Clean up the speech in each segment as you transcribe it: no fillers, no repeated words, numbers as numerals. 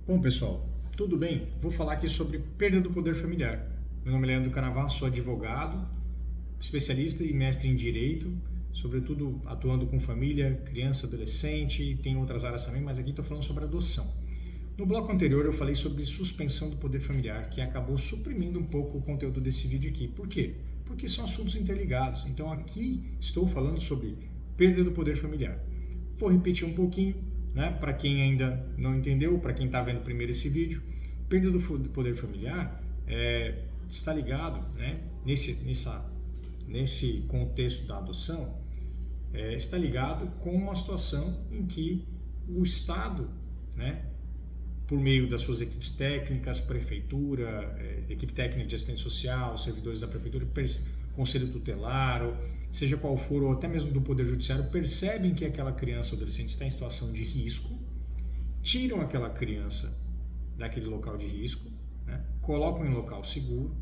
Bom, pessoal, tudo bem? Vou falar aqui sobre perda do poder familiar. Meu nome é Leandro Canaval, sou advogado, especialista e mestre em Direito, sobretudo atuando com família, criança, adolescente, tem outras áreas também, mas aqui estou falando sobre adoção. No bloco anterior eu falei sobre suspensão do poder familiar, que acabou suprimindo um pouco o conteúdo desse vídeo aqui. Por quê? Porque são assuntos interligados. Então aqui estou falando sobre perda do poder familiar. Vou repetir um pouquinho, para quem ainda não entendeu, para quem está vendo primeiro esse vídeo. Perda do poder familiar está ligado, nesse contexto da adoção, está ligado com uma situação em que o Estado, por meio das suas equipes técnicas, prefeitura, equipe técnica de assistente social, servidores da prefeitura, conselho tutelar, seja qual for, ou até mesmo do Poder Judiciário, percebem que aquela criança ou adolescente está em situação de risco, tiram aquela criança daquele local de risco, colocam em local seguro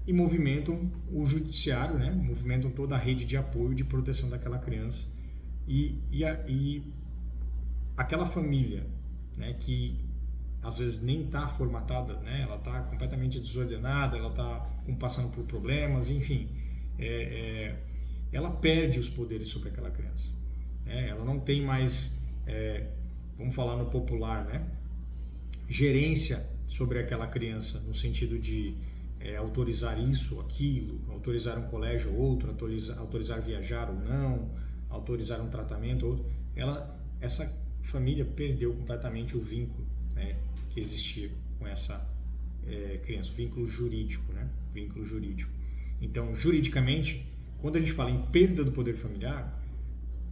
e movimentam o judiciário, movimentam toda a rede de apoio, de proteção daquela criança. E aquela família, que às vezes nem está formatada, ela está completamente desordenada, ela está passando por problemas, enfim, ela perde os poderes sobre aquela criança. Ela não tem mais, vamos falar no popular, gerência sobre aquela criança, no sentido de autorizar isso ou aquilo, autorizar um colégio ou outro, autorizar viajar ou não, autorizar um tratamento ou outro. Essa família perdeu completamente o vínculo que existia com essa criança, o vínculo jurídico, vínculo jurídico. Então, juridicamente, quando a gente fala em perda do poder familiar,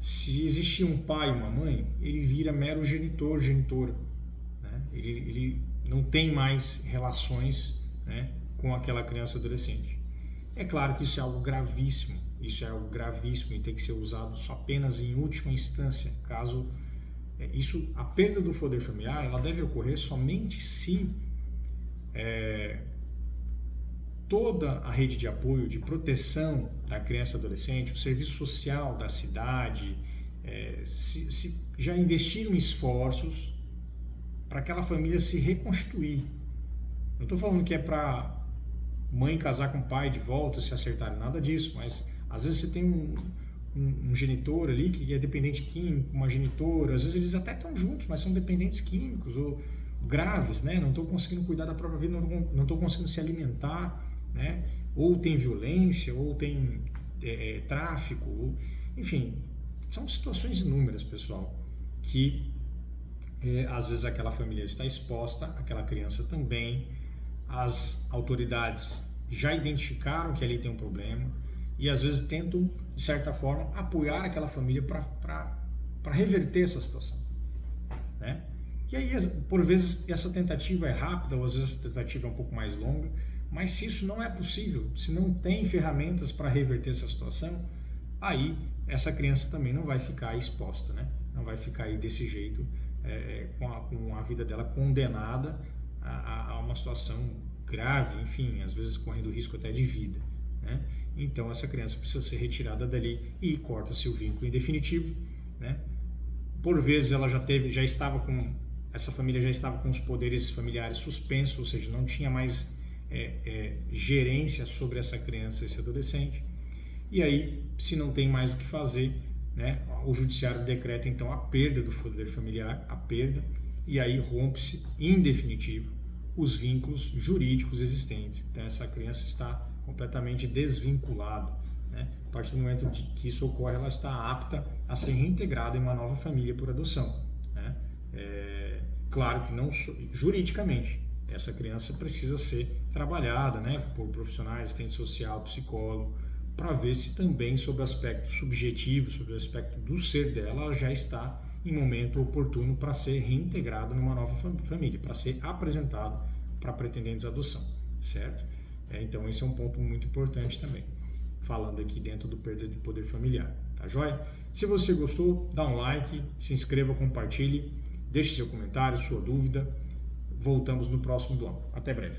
se existia um pai e uma mãe, ele vira mero genitor, genitora. Ele não tem mais relações com aquela criança ou adolescente. É claro que isso é algo gravíssimo, e tem que ser usado só apenas em última instância, caso a perda do poder familiar, ela deve ocorrer somente se toda a rede de apoio, de proteção da criança e adolescente, o serviço social da cidade, se já investiram esforços para aquela família se reconstituir. Não estou falando que é para mãe casar com o pai de volta, se acertarem, nada disso, mas às vezes você tem um genitor ali que é dependente químico, uma genitora, às vezes eles até estão juntos, mas são dependentes químicos ou graves, não estão conseguindo cuidar da própria vida, não estão conseguindo se alimentar, ou tem violência, ou tem tráfico, enfim, são situações inúmeras, pessoal, que às vezes aquela família está exposta, aquela criança também, as autoridades já identificaram que ali tem um problema e às vezes tentam, de certa forma, apoiar aquela família para reverter essa situação, E aí, por vezes, essa tentativa é rápida, ou às vezes essa tentativa é um pouco mais longa, mas se isso não é possível, se não tem ferramentas para reverter essa situação, aí essa criança também não vai ficar exposta, Não vai ficar aí desse jeito, com a vida dela condenada a uma situação grave, enfim, às vezes correndo risco até de vida, Então essa criança precisa ser retirada dali e corta-se o vínculo em definitivo, Por vezes essa família já estava com os poderes familiares suspensos, ou seja, não tinha mais gerência sobre essa criança, esse adolescente. E aí, se não tem mais o que fazer, o judiciário decreta então a perda do poder familiar, e aí rompe-se em definitivo os vínculos jurídicos existentes. Então essa criança está completamente desvinculada. A partir do momento que isso ocorre, ela está apta a ser reintegrada em uma nova família por adoção. Claro que não juridicamente, essa criança precisa ser trabalhada por profissionais, assistente social, psicólogo, para ver se também sobre o aspecto subjetivo, sobre o aspecto do ser dela, ela já está em momento oportuno para ser reintegrada numa nova família, para ser apresentado para pretendentes de adoção, certo? Então esse é um ponto muito importante também, falando aqui dentro do perda de poder familiar, tá joia? Se você gostou, dá um like, se inscreva, compartilhe, deixe seu comentário, sua dúvida. Voltamos no próximo bloco. Até breve.